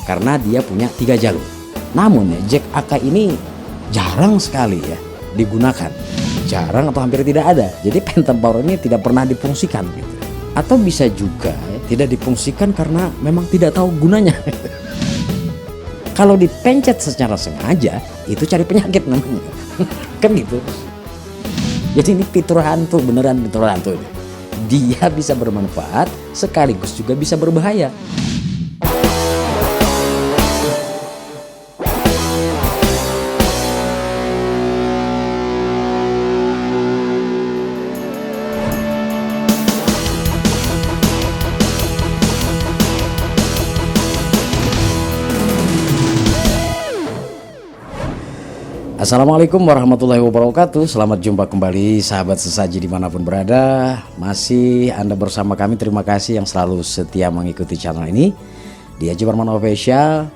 karena dia punya 3 jalur. Namun ya, jack AK ini jarang sekali ya digunakan, jarang atau hampir tidak ada. Jadi Phantom Power ini tidak pernah difungsikan gitu. Atau bisa juga ya, tidak difungsikan karena memang tidak tahu gunanya. Kalau dipencet secara sengaja itu cari penyakit namanya. Kan gitu. Jadi ini fitur hantu, beneran fitur hantu. Dia bisa bermanfaat sekaligus juga bisa berbahaya. Assalamualaikum warahmatullahi wabarakatuh. Selamat jumpa kembali sahabat sesaji dimanapun berada. Masih Anda bersama kami, terima kasih yang selalu setia mengikuti channel ini di Haji Barman Official.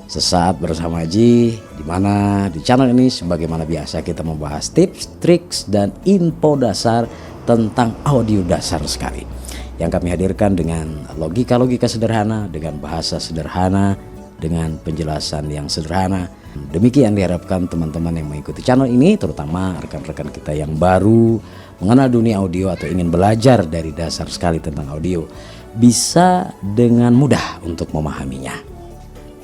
Sesaat bersama Haji, dimana di channel ini sebagaimana biasa kita membahas tips, triks, dan info dasar tentang audio dasar sekali yang kami hadirkan dengan logika-logika sederhana, dengan bahasa sederhana, dengan penjelasan yang sederhana. Demikian diharapkan teman-teman yang mengikuti channel ini, terutama rekan-rekan kita yang baru mengenal dunia audio atau ingin belajar dari dasar sekali tentang audio, bisa dengan mudah untuk memahaminya.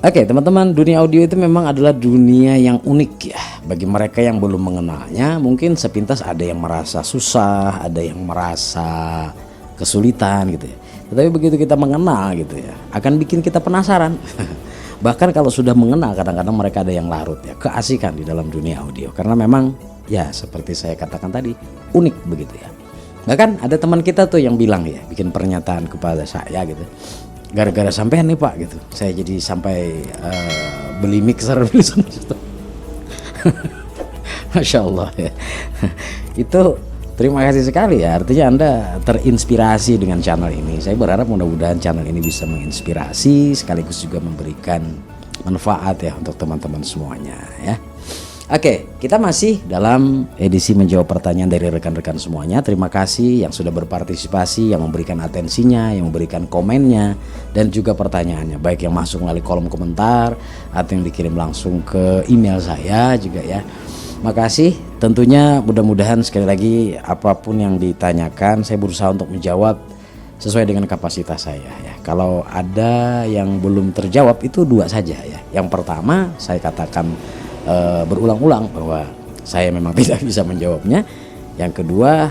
Oke teman-teman, dunia audio itu memang adalah dunia yang unik ya. Bagi mereka yang belum mengenalnya, mungkin sepintas ada yang merasa susah, ada yang merasa kesulitan gitu ya. Tetapi begitu kita mengenal gitu ya, akan bikin kita penasaran. Bahkan kalau sudah mengenal, kadang-kadang mereka ada yang larut ya, keasikan di dalam dunia audio. Karena memang ya seperti saya katakan tadi, unik begitu ya. Bahkan ada teman kita tuh yang bilang ya, bikin pernyataan kepada saya gitu, gara-gara sampean nih Pak gitu, saya jadi sampai beli mixer, beli sana. Masya Allah ya. Itu terima kasih sekali ya, artinya Anda terinspirasi dengan channel ini. Saya berharap mudah-mudahan channel ini bisa menginspirasi sekaligus juga memberikan manfaat ya untuk teman-teman semuanya ya. Oke, kita masih dalam edisi menjawab pertanyaan dari rekan-rekan semuanya. Terima kasih yang sudah berpartisipasi, yang memberikan atensinya, yang memberikan komennya, dan juga pertanyaannya, baik yang masuk melalui kolom komentar atau yang dikirim langsung ke email saya juga ya. Makasih, tentunya mudah-mudahan sekali lagi apapun yang ditanyakan saya berusaha untuk menjawab sesuai dengan kapasitas saya ya. Kalau ada yang belum terjawab itu 2 saja ya. Yang pertama saya katakan berulang-ulang bahwa saya memang tidak bisa menjawabnya. Yang kedua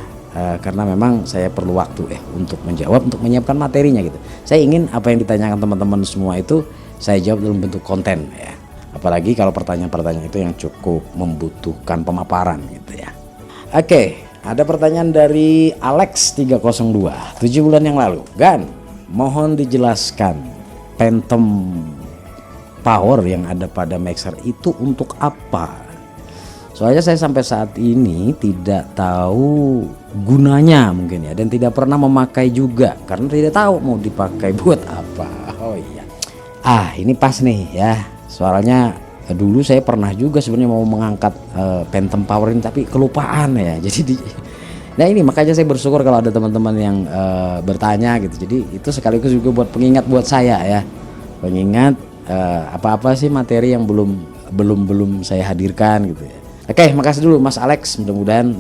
karena memang saya perlu waktu ya untuk menjawab, untuk menyiapkan materinya gitu. Saya ingin apa yang ditanyakan teman-teman semua itu saya jawab dalam bentuk konten ya. Apalagi kalau pertanyaan-pertanyaan itu yang cukup membutuhkan pemaparan gitu ya. Oke, ada pertanyaan dari Alex 302, 7 bulan yang lalu. Gan, mohon dijelaskan Phantom Power yang ada pada mixer itu untuk apa? Soalnya saya sampai saat ini tidak tahu gunanya mungkin ya, dan tidak pernah memakai juga karena tidak tahu mau dipakai buat apa. Oh iya. Ini pas nih ya. Soalnya dulu saya pernah juga sebenarnya mau mengangkat Phantom Power ini tapi kelupaan ya. Jadi nah ini makanya saya bersyukur kalau ada teman-teman yang bertanya gitu. Jadi itu sekaligus juga buat pengingat buat saya ya. Pengingat apa-apa sih materi yang belum saya hadirkan gitu ya. Oke, makasih dulu Mas Alex, mudah-mudahan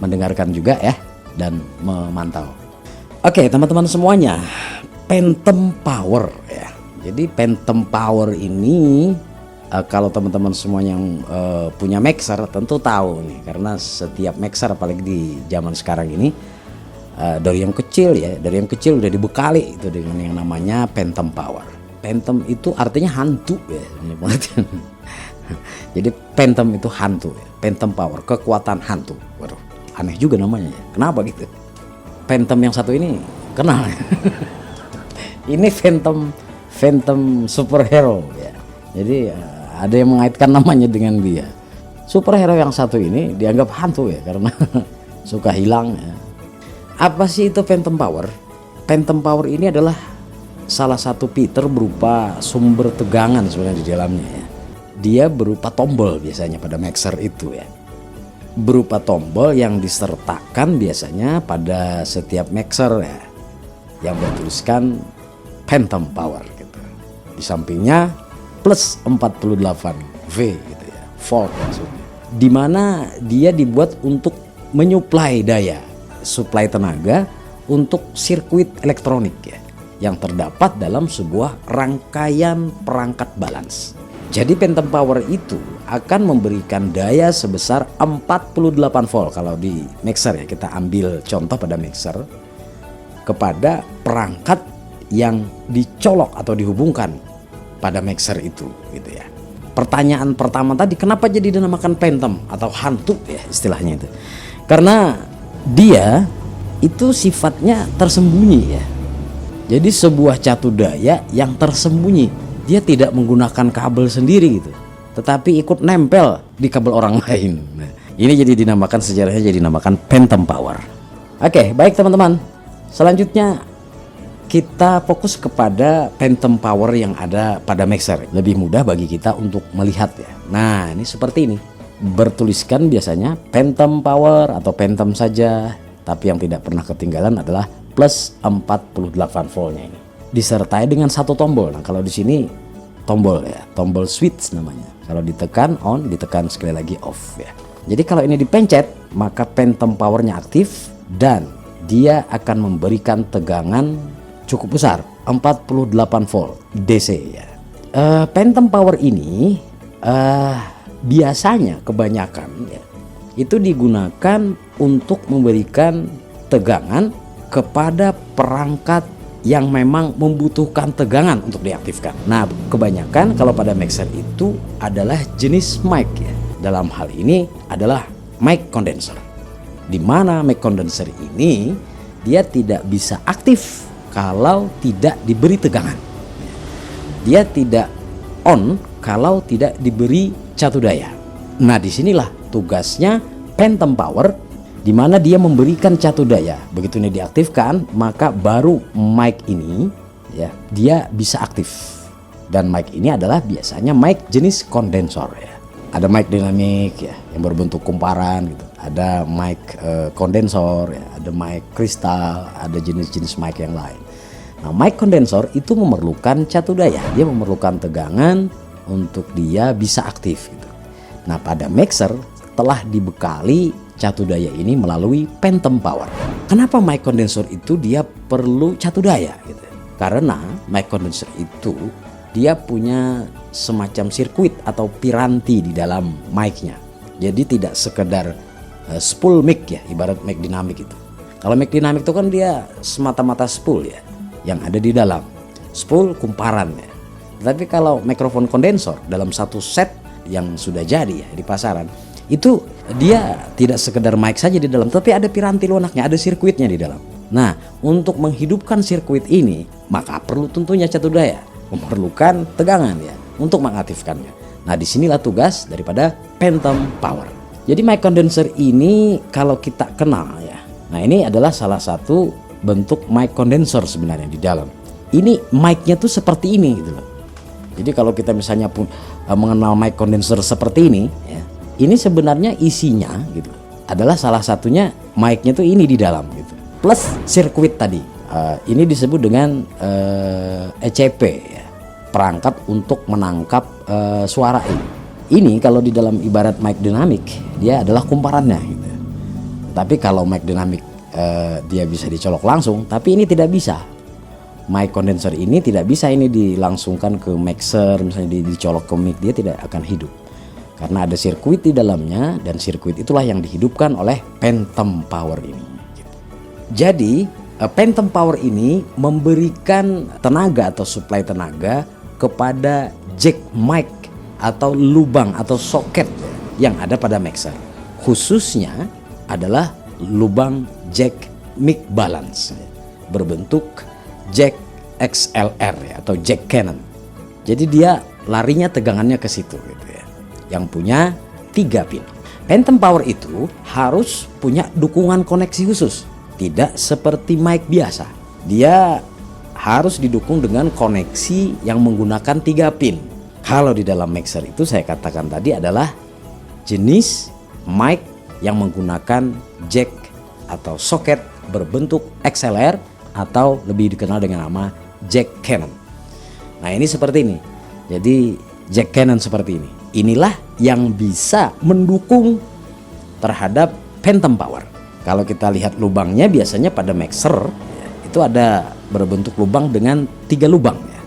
mendengarkan juga ya dan memantau. Oke, teman-teman semuanya, Phantom Power ya. Jadi Phantom Power ini kalau teman-teman semuanya yang punya mixer tentu tahu nih, karena setiap mixer apalagi di zaman sekarang ini dari yang kecil ya, dari yang kecil udah dibekali itu dengan yang namanya Phantom Power. Phantom itu artinya hantu ya. Jadi Phantom itu hantu ya. Phantom Power, kekuatan hantu. Waduh, aneh juga namanya ya. Kenapa gitu? Phantom yang satu ini kenal. Ini Phantom superhero ya. Jadi ada yang mengaitkan namanya dengan dia. Superhero yang satu ini dianggap hantu ya karena suka hilang ya. Apa sih itu Phantom Power? Phantom Power ini adalah salah satu fitur berupa sumber tegangan sebenarnya di dalamnya ya. Dia berupa tombol biasanya pada mixer itu ya. Berupa tombol yang disertakan biasanya pada setiap mixer ya, yang bertuliskan Phantom Power gitu. Di sampingnya plus 48 V gitu ya, volt maksudnya. Di mana dia dibuat untuk menyuplai daya, suplai tenaga untuk sirkuit elektronik ya, yang terdapat dalam sebuah rangkaian perangkat balance. Jadi phantom power itu akan memberikan daya sebesar 48 volt kalau di mixer ya, kita ambil contoh pada mixer, kepada perangkat yang dicolok atau dihubungkan pada mixer itu gitu ya. Pertanyaan pertama tadi, kenapa jadi dinamakan phantom atau hantu ya istilahnya itu? Karena dia itu sifatnya tersembunyi ya. Jadi sebuah catu daya yang tersembunyi, dia tidak menggunakan kabel sendiri gitu, tetapi ikut nempel di kabel orang lain. Nah, ini jadi dinamakan, sejarahnya jadi dinamakan phantom power. Oke, baik teman-teman. Selanjutnya kita fokus kepada phantom power yang ada pada mixer. Lebih mudah bagi kita untuk melihat ya. Nah, ini seperti ini. Bertuliskan biasanya phantom power atau phantom saja, tapi yang tidak pernah ketinggalan adalah plus 48 voltnya ini. Disertai dengan satu tombol. Nah, kalau di sini tombol ya, tombol switch namanya. Kalau ditekan on, ditekan sekali lagi off ya. Jadi kalau ini dipencet, maka phantom powernya aktif dan dia akan memberikan tegangan cukup besar, 48 volt DC ya. Phantom power ini biasanya kebanyakan ya, itu digunakan untuk memberikan tegangan kepada perangkat yang memang membutuhkan tegangan untuk diaktifkan. Nah, kebanyakan kalau pada mixer itu adalah jenis mic ya. Dalam hal ini adalah mic condenser. Di mana mic condenser ini dia tidak bisa aktif kalau tidak diberi tegangan. Dia tidak on kalau tidak diberi catu daya. Nah, disinilah tugasnya phantom power, di mana dia memberikan catu daya. Begitu ini diaktifkan, maka baru mic ini ya dia bisa aktif. Dan mic ini adalah biasanya mic jenis kondensor ya. Ada mic dinamik ya yang berbentuk kumparan gitu. Ada mic kondensor ya, ada mic kristal, ada jenis-jenis mic yang lain. Nah, mic kondensor itu memerlukan catu daya. Dia memerlukan tegangan untuk dia bisa aktif gitu. Nah, pada mixer telah dibekali catu daya ini melalui phantom power. Kenapa mic kondensor itu dia perlu catu daya gitu? Karena mic kondensor itu dia punya semacam sirkuit atau piranti di dalam mic-nya. Jadi tidak sekedar spool mic ya, ibarat mic dinamik itu. Kalau mic dinamik itu kan dia semata-mata spool ya, yang ada di dalam spool kumparan ya. Tapi kalau mikrofon kondensor dalam satu set yang sudah jadi ya di pasaran, itu dia tidak sekedar mic saja di dalam, tapi ada piranti lunaknya, ada sirkuitnya di dalam. Nah, untuk menghidupkan sirkuit ini maka perlu tentunya catu daya, memerlukan tegangan ya untuk mengaktifkannya. Nah, disinilah tugas daripada phantom power. Jadi mic condenser ini kalau kita kenal ya, nah ini adalah salah satu bentuk mic condenser sebenarnya di dalam. Ini mic-nya tuh seperti ini gitu loh. Jadi kalau kita misalnya pun mengenal mic condenser seperti ini ya, ini sebenarnya isinya gitu adalah salah satunya mic-nya tuh ini di dalam gitu. Plus sirkuit tadi. Ini disebut dengan ECP ya, perangkat untuk menangkap suara ini. Ini kalau di dalam ibarat mic dinamik dia adalah kumparannya gitu. Tapi kalau mic dinamik dia bisa dicolok langsung, tapi ini tidak bisa. Mic condenser ini tidak bisa ini dilangsungkan ke mixer, misalnya dicolok ke mic, dia tidak akan hidup. Karena ada sirkuit di dalamnya, dan sirkuit itulah yang dihidupkan oleh phantom power ini. Jadi phantom power ini memberikan tenaga atau suplai tenaga kepada jack mic atau lubang atau soket yang ada pada mixer. Khususnya adalah lubang jack mic balance berbentuk jack XLR ya, atau jack Cannon. Jadi dia larinya tegangannya ke situ gitu ya. Yang punya 3 pin. Phantom power itu harus punya dukungan koneksi khusus. Tidak seperti mic biasa. Dia harus didukung dengan koneksi yang menggunakan 3 pin. Kalau di dalam mixer itu saya katakan tadi adalah jenis mic yang menggunakan jack atau soket berbentuk XLR atau lebih dikenal dengan nama jack Cannon. Nah ini seperti ini. Jadi jack cannon seperti ini. Inilah yang bisa mendukung terhadap phantom power. Kalau kita lihat lubangnya biasanya pada mixer ya, itu ada berbentuk lubang dengan 3 lubang ya,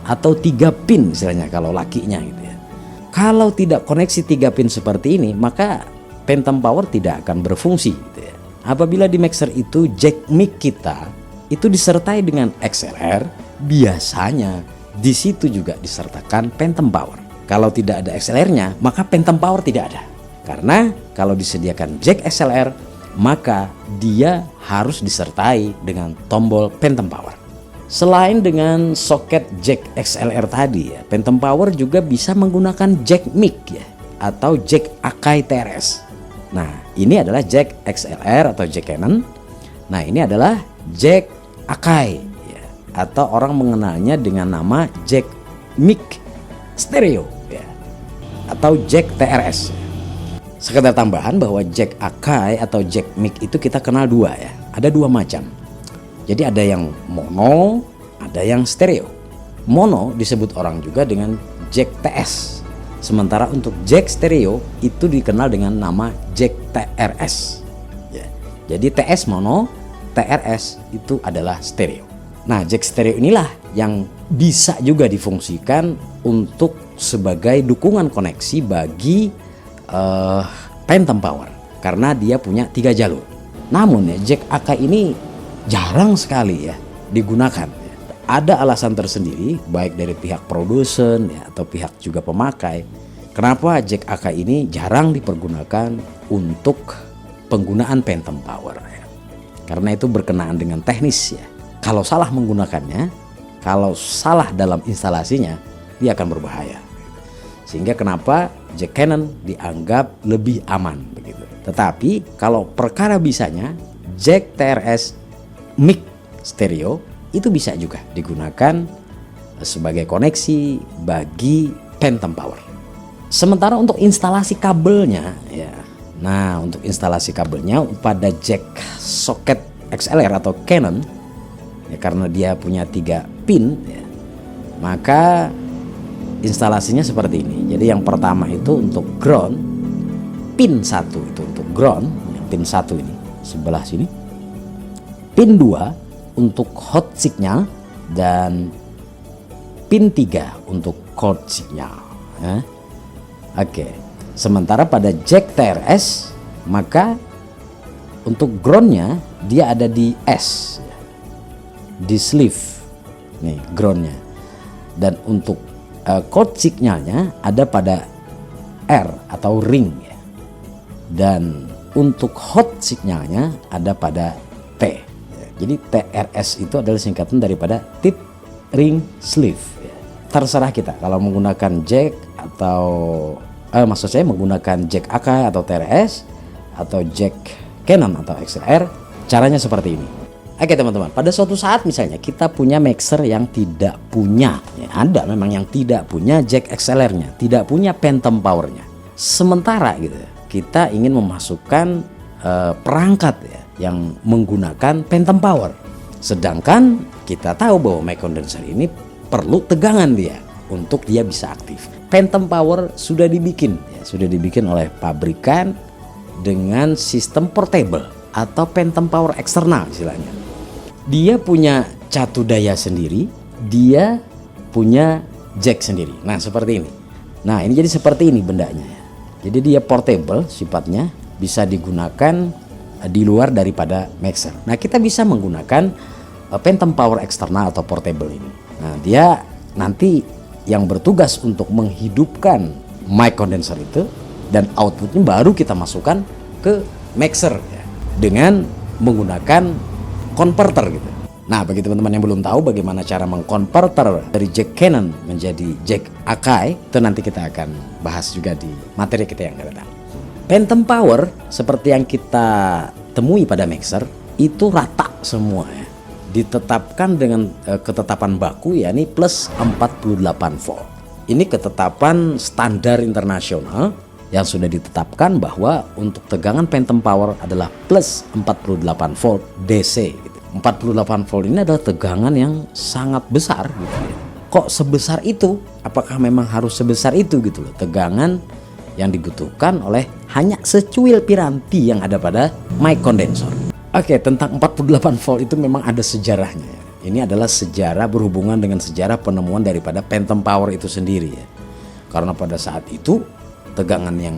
atau 3 pin istilahnya kalau lakinya gitu ya. Kalau tidak koneksi 3 pin seperti ini, maka phantom power tidak akan berfungsi gitu ya. Apabila di mixer itu jack mic kita itu disertai dengan XLR, biasanya di situ juga disertakan phantom power. Kalau tidak ada XLR-nya, maka phantom power tidak ada. Karena kalau disediakan jack XLR, maka dia harus disertai dengan tombol phantom power. Selain dengan soket jack XLR tadi ya, phantom power juga bisa menggunakan jack mic ya, atau jack Akai TRS. Nah, ini adalah jack XLR atau jack Canon. Nah, ini adalah jack Akai ya, atau orang mengenalnya dengan nama jack mic stereo ya, atau jack TRS. Sekedar tambahan bahwa jack Akai atau jack mic itu kita kenal 2 ya. Ada 2 macam. Jadi ada yang mono, ada yang stereo. Mono disebut orang juga dengan jack TS. Sementara untuk jack stereo itu dikenal dengan nama jack TRS. Ya. Jadi TS mono, TRS itu adalah stereo. Nah, jack stereo inilah yang bisa juga difungsikan untuk sebagai dukungan koneksi bagi phantom power, karena dia punya 3 jalur. Namun ya, jack Akai ini jarang sekali ya digunakan. Ada alasan tersendiri baik dari pihak produsen ya, atau pihak juga pemakai, kenapa jack Akai ini jarang dipergunakan untuk penggunaan phantom power ya. Karena itu berkenaan dengan teknis ya. Kalau salah menggunakannya, kalau salah dalam instalasinya, dia akan berbahaya. Sehingga kenapa jack Canon dianggap lebih aman begitu. Tetapi kalau perkara bisanya, jack TRS mic stereo itu bisa juga digunakan sebagai koneksi bagi phantom power. Sementara untuk instalasi kabelnya ya. Nah, untuk instalasi kabelnya pada jack soket XLR atau Canon ya, karena dia punya 3 pin ya, maka instalasinya seperti ini. Jadi yang pertama itu untuk ground, pin 1 itu untuk ground, pin 1 ini sebelah sini. Pin 2 untuk hot signal dan pin 3 untuk cold signal ya. Oke. Sementara pada jack TRS, maka untuk groundnya dia ada di S, di sleeve nih groundnya, dan untuk cold signalnya ada pada R atau ring ya. Dan untuk hot signalnya ada pada T ya. Jadi TRS itu adalah singkatan daripada tip ring sleeve ya. Terserah kita kalau menggunakan jack atau maksud saya menggunakan jack Akai atau TRS atau jack Canon atau XLR, caranya seperti ini. Oke teman-teman, pada suatu saat misalnya kita punya mixer yang tidak punya ya, ada memang yang tidak punya jack XLR-nya, tidak punya phantom power-nya. Sementara gitu kita ingin memasukkan perangkat ya, yang menggunakan phantom power. Sedangkan kita tahu bahwa mic condenser ini perlu tegangan dia untuk dia bisa aktif. Phantom power sudah dibikin ya, sudah dibikin oleh pabrikan dengan sistem portable atau phantom power eksternal istilahnya. Dia punya catu daya sendiri, dia punya jack sendiri. Nah seperti ini. Nah ini jadi seperti ini bendanya ya. Jadi dia portable sifatnya, bisa digunakan di luar daripada mixer. Nah kita bisa menggunakan phantom power eksternal atau portable ini. Nah dia nanti yang bertugas untuk menghidupkan mic condenser itu, dan outputnya baru kita masukkan ke mixer ya, dengan menggunakan converter gitu. Nah bagi teman-teman yang belum tahu bagaimana cara mengkonverter dari jack Canon menjadi jack Akai, itu nanti kita akan bahas juga di materi kita yang akan datang. Phantom power seperti yang kita temui pada mixer itu rata semua ya. Ditetapkan dengan ketetapan baku yakni plus 48 volt. Ini ketetapan standar internasional yang sudah ditetapkan bahwa untuk tegangan phantom power adalah plus 48 volt DC gitu. 48 volt ini adalah tegangan yang sangat besar gitu ya. kok sebesar itu? Apakah memang harus sebesar itu gitu loh tegangan yang dibutuhkan oleh hanya secuil piranti yang ada pada mic condenser. Oke, tentang 48 volt itu memang ada sejarahnya. Ini adalah sejarah berhubungan dengan sejarah penemuan daripada phantom power itu sendiri ya. Karena pada saat itu tegangan yang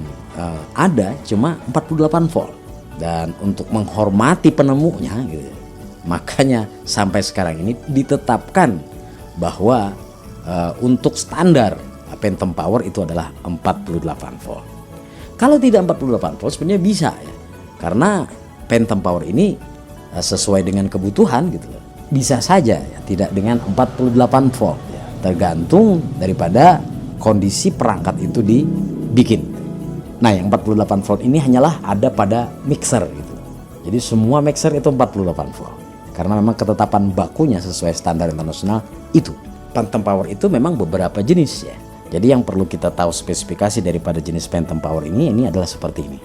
ada cuma 48 volt. Dan untuk menghormati penemunya gitu, makanya sampai sekarang ini ditetapkan bahwa untuk standar phantom power itu adalah 48 volt. Kalau tidak 48 volt sebenarnya bisa ya. Karena phantom power ini sesuai dengan kebutuhan gitu loh. Bisa saja ya, tidak dengan 48 volt ya. Tergantung daripada kondisi perangkat itu dibikin. Nah, yang 48 volt ini hanyalah ada pada mixer gitu. Jadi semua mixer itu 48 volt. Karena memang ketetapan bakunya sesuai standar internasional itu. Phantom power itu memang beberapa jenis ya. Jadi yang perlu kita tahu spesifikasi daripada jenis phantom power ini adalah seperti ini.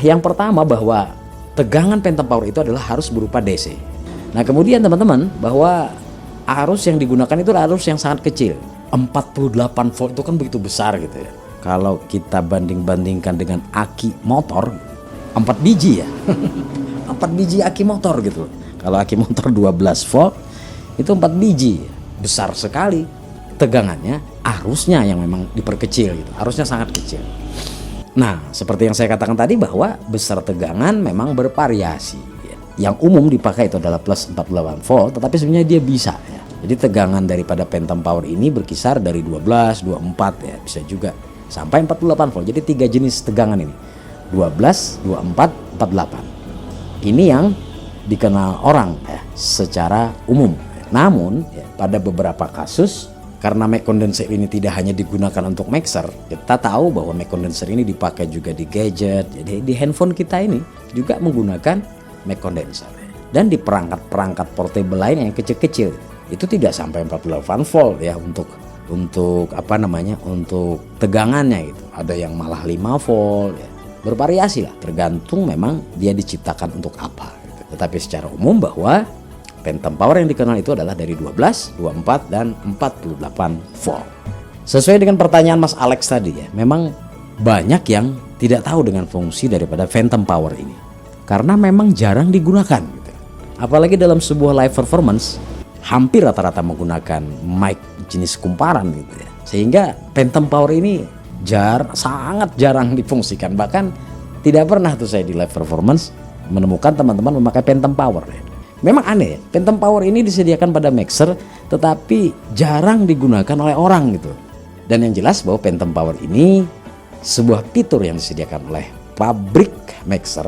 Yang pertama bahwa tegangan phantom power itu adalah harus berupa DC. Nah, kemudian teman-teman bahwa arus yang digunakan itu arus yang sangat kecil. 48 volt itu kan begitu besar gitu ya. Kalau kita banding-bandingkan dengan aki motor 4 biji ya. 4 biji aki motor gitu. Kalau aki motor 12 volt itu 4 biji. Besar sekali tegangannya, arusnya yang memang diperkecil gitu. Arusnya sangat kecil. Nah, seperti yang saya katakan tadi bahwa besar tegangan memang bervariasi ya. Yang umum dipakai itu adalah plus 48 volt, tetapi sebenarnya dia bisa ya. Jadi tegangan daripada phantom power ini berkisar dari 12, 24 ya, bisa juga sampai 48 volt. Jadi 3 jenis tegangan ini. 12, 24, 48. Ini yang dikenal orang ya, secara umum. Namun ya, pada beberapa kasus karena mic condenser ini tidak hanya digunakan untuk mixer, kita tahu bahwa mic condenser ini dipakai juga di gadget. Jadi di handphone kita ini juga menggunakan mic condenser. Dan di perangkat-perangkat portable lain yang kecil-kecil itu tidak sampai 48 volt ya untuk untuk tegangannya gitu. Ada yang malah 5 volt ya. Bervariasi lah, tergantung memang dia diciptakan untuk apa gitu. Tetapi secara umum bahwa phantom power yang dikenal itu adalah dari 12, 24 dan 48 volt. Sesuai dengan pertanyaan Mas Alex tadi ya, memang banyak yang tidak tahu dengan fungsi daripada phantom power ini. Karena memang jarang digunakan gitu. Apalagi dalam sebuah live performance hampir rata-rata menggunakan mic jenis kumparan gitu ya. Sehingga phantom power ini sangat jarang difungsikan. Bahkan tidak pernah tuh saya di live performance menemukan teman-teman memakai phantom power ya. Memang aneh ya, phantom power ini disediakan pada mixer tetapi jarang digunakan oleh orang gitu. Dan yang jelas bahwa phantom power ini sebuah fitur yang disediakan oleh pabrik mixer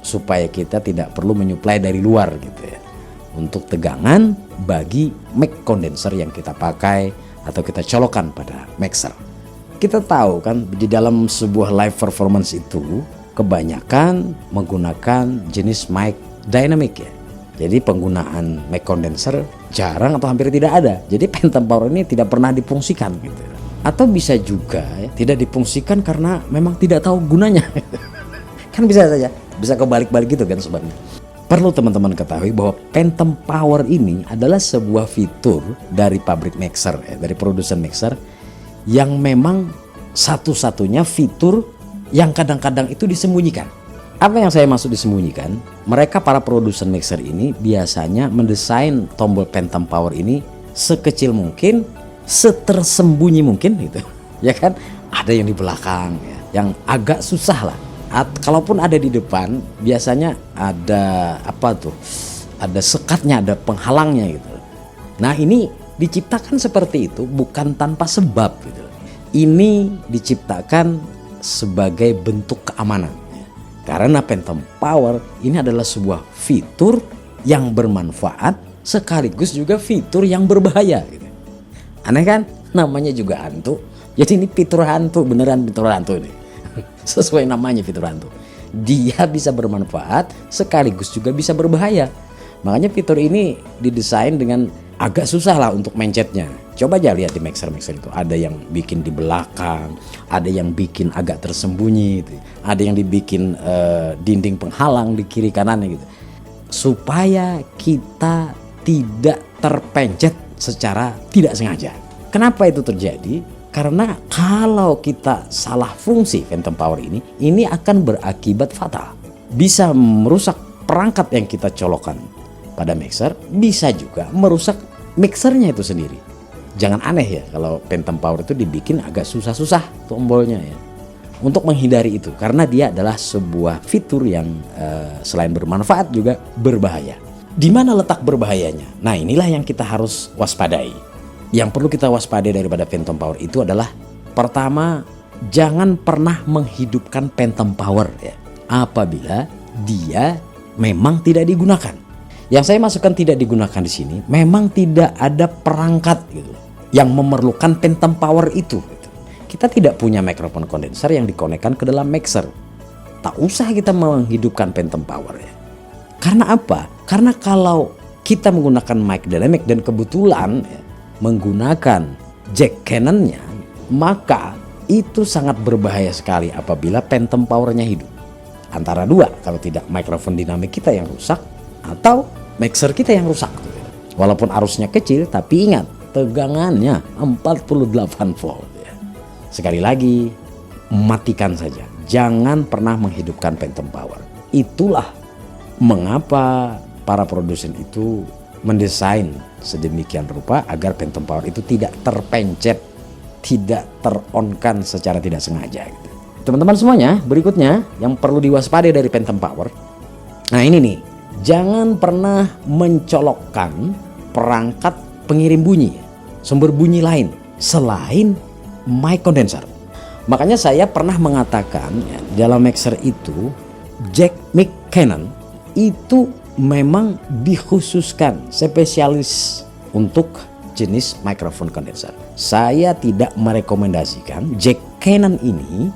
supaya kita tidak perlu menyuplai dari luar gitu ya. Untuk tegangan bagi mic condenser yang kita pakai atau kita colokkan pada mixer. Kita tahu kan di dalam sebuah live performance itu kebanyakan menggunakan jenis mic dynamic ya. Jadi penggunaan mic condenser jarang atau hampir tidak ada. Jadi phantom power ini tidak pernah difungsikan gitu. Atau bisa juga ya, tidak difungsikan karena memang tidak tahu gunanya. Kan bisa saja, bisa kebalik-balik gitu kan sebenarnya. Perlu teman-teman ketahui bahwa phantom power ini adalah sebuah fitur dari pabrik mixer ya, dari produsen mixer yang memang satu-satunya fitur yang kadang-kadang itu disembunyikan. Apa yang saya maksud disembunyikan? Mereka para produsen mixer ini biasanya mendesain tombol phantom power ini sekecil mungkin, setersembunyi mungkin gitu. Ya kan? Ada yang di belakang ya, yang agak susah lah. Kalaupun ada di depan, biasanya ada ada sekatnya, ada penghalangnya gitu. Nah, ini diciptakan seperti itu bukan tanpa sebab gitu. Ini diciptakan sebagai bentuk keamanan. Karena phantom power ini adalah sebuah fitur yang bermanfaat sekaligus juga fitur yang berbahaya gitu. Aneh kan? Namanya juga hantu. Jadi ini fitur hantu, beneran fitur hantu nih. Sesuai namanya fitur hantu. Dia bisa bermanfaat sekaligus juga bisa berbahaya. Makanya fitur ini didesain dengan agak susah lah untuk mencetnya. Coba aja lihat di mixer-mixer itu. Ada yang bikin di belakang, ada yang bikin agak tersembunyi gitu. Ada yang dibikin dinding penghalang di kiri kanannya gitu. Supaya kita tidak terpencet secara tidak sengaja. Kenapa itu terjadi? Karena kalau kita salah fungsi phantom power ini akan berakibat fatal. Bisa merusak perangkat yang kita colokkan pada mixer, bisa juga merusak mixernya itu sendiri. Jangan aneh ya kalau phantom power itu dibikin agak susah-susah tombolnya ya. Untuk menghindari itu, karena dia adalah sebuah fitur yang selain bermanfaat juga berbahaya. Di mana letak berbahayanya? Nah, inilah yang kita harus waspadai. Yang perlu kita waspadai daripada phantom power itu adalah, pertama, jangan pernah menghidupkan phantom power ya, apabila dia memang tidak digunakan. Yang saya masukkan tidak digunakan di sini, memang tidak ada perangkat gitu yang memerlukan phantom power itu. Kita tidak punya mikrofon kondenser yang dikonekkan ke dalam mixer. Tak usah kita menghidupkan phantom power ya. Karena apa? Karena kalau kita menggunakan mic dynamic dan kebetulan ya, menggunakan jack cannonnya, maka itu sangat berbahaya sekali apabila phantom powernya hidup. Antara dua, kalau tidak mikrofon dinamik kita yang rusak atau mixer kita yang rusak. Walaupun arusnya kecil, tapi ingat tegangannya 48 volt ya. Sekali lagi, matikan saja, jangan pernah menghidupkan phantom power. Itulah mengapa para produsen itu mendesain sedemikian rupa agar phantom power itu tidak terpencet, tidak teronkan secara tidak sengaja gitu. Teman-teman semuanya, berikutnya yang perlu diwaspadai dari phantom power. Nah ini nih, jangan pernah mencolokkan perangkat pengirim bunyi, sumber bunyi lain selain mic condenser. Makanya saya pernah mengatakan ya, dalam mixer itu jack mic Canon itu memang dikhususkan spesialis untuk jenis mikrofon kondenser. Saya tidak merekomendasikan jack Canon ini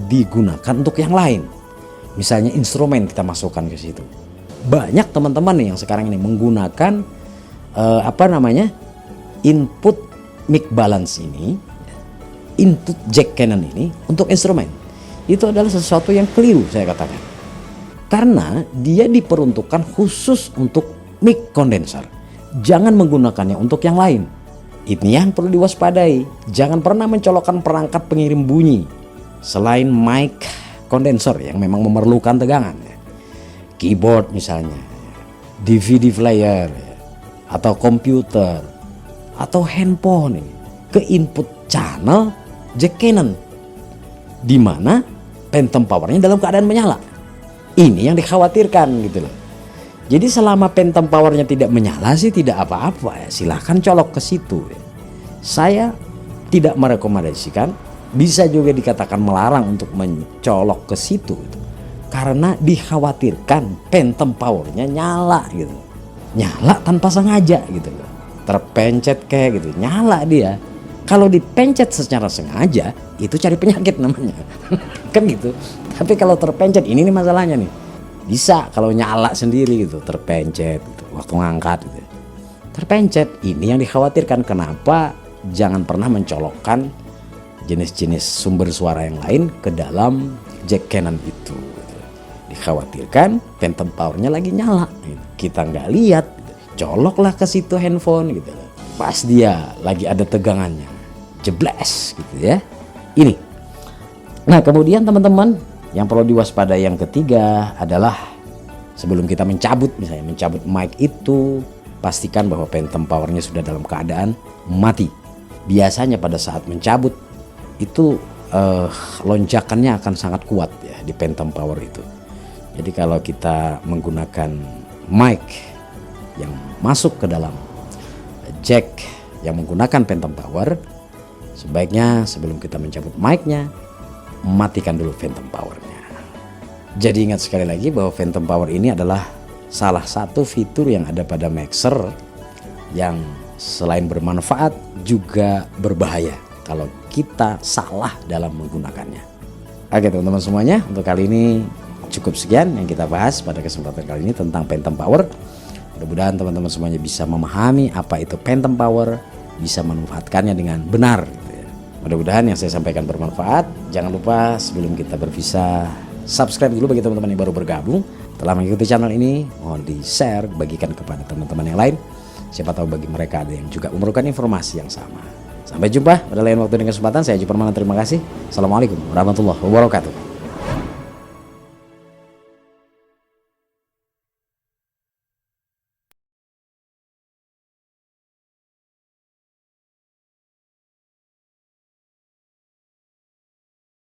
digunakan untuk yang lain. Misalnya instrumen kita masukkan ke situ. Banyak teman-teman nih yang sekarang ini menggunakan input mic balance ini, input jack Canon ini untuk instrumen. Itu adalah sesuatu yang keliru saya katakan. Karena dia diperuntukkan khusus untuk mic condenser. Jangan menggunakannya untuk yang lain. Ini yang perlu diwaspadai. Jangan pernah mencolokkan perangkat pengirim bunyi selain mic condenser yang memang memerlukan tegangan. Keyboard misalnya, DVD player, atau komputer, atau handphone ke input channel jack Canon, di mana phantom powernya dalam keadaan menyala. Ini yang dikhawatirkan gitu loh. Jadi selama phantom powernya tidak menyala sih tidak apa-apa ya, silahkan colok ke situ ya. Saya tidak merekomendasikan, bisa juga dikatakan melarang untuk mencolok ke situ gitu. Karena dikhawatirkan phantom powernya nyala gitu. Nyala tanpa sengaja gitu loh. Terpencet kayak gitu, nyala dia. Kalau dipencet secara sengaja itu cari penyakit namanya. Kan gitu. Tapi kalau terpencet, ini nih masalahnya nih. Bisa kalau nyala sendiri gitu, terpencet gitu, waktu ngangkat gitu. Terpencet, ini yang dikhawatirkan. Kenapa jangan pernah mencolokkan jenis-jenis sumber suara yang lain ke dalam jack Canon itu gitu. Dikhawatirkan phantom powernya lagi nyala gitu. Kita nggak lihat gitu. Coloklah ke situ handphone gitu. Pas dia lagi ada tegangannya, jebles gitu ya. Ini. Nah kemudian teman-teman, yang perlu diwaspadai yang ketiga adalah sebelum kita mencabut, misalnya mencabut mic itu, pastikan bahwa phantom powernya sudah dalam keadaan mati. Biasanya pada saat mencabut itu lonjakannya akan sangat kuat ya di phantom power itu. Jadi kalau kita menggunakan mic yang masuk ke dalam jack yang menggunakan phantom power, sebaiknya sebelum kita mencabut mic-nya, matikan dulu phantom powernya. Jadi ingat sekali lagi bahwa phantom power ini adalah salah satu fitur yang ada pada mixer yang selain bermanfaat juga berbahaya kalau kita salah dalam menggunakannya. Oke teman-teman semuanya, untuk kali ini cukup sekian yang kita bahas pada kesempatan kali ini tentang phantom power. Mudah-mudahan teman-teman semuanya bisa memahami apa itu phantom power, bisa memanfaatkannya dengan benar gitu ya. Mudah-mudahan yang saya sampaikan bermanfaat. Jangan lupa sebelum kita berpisah, subscribe dulu bagi teman-teman yang baru bergabung. Telah mengikuti channel ini, mohon di-share, bagikan kepada teman-teman yang lain. Siapa tahu bagi mereka ada yang juga memerlukan informasi yang sama. Sampai jumpa pada lain waktu dan kesempatan. Saya Haji Permana, terima kasih. Assalamualaikum warahmatullahi wabarakatuh.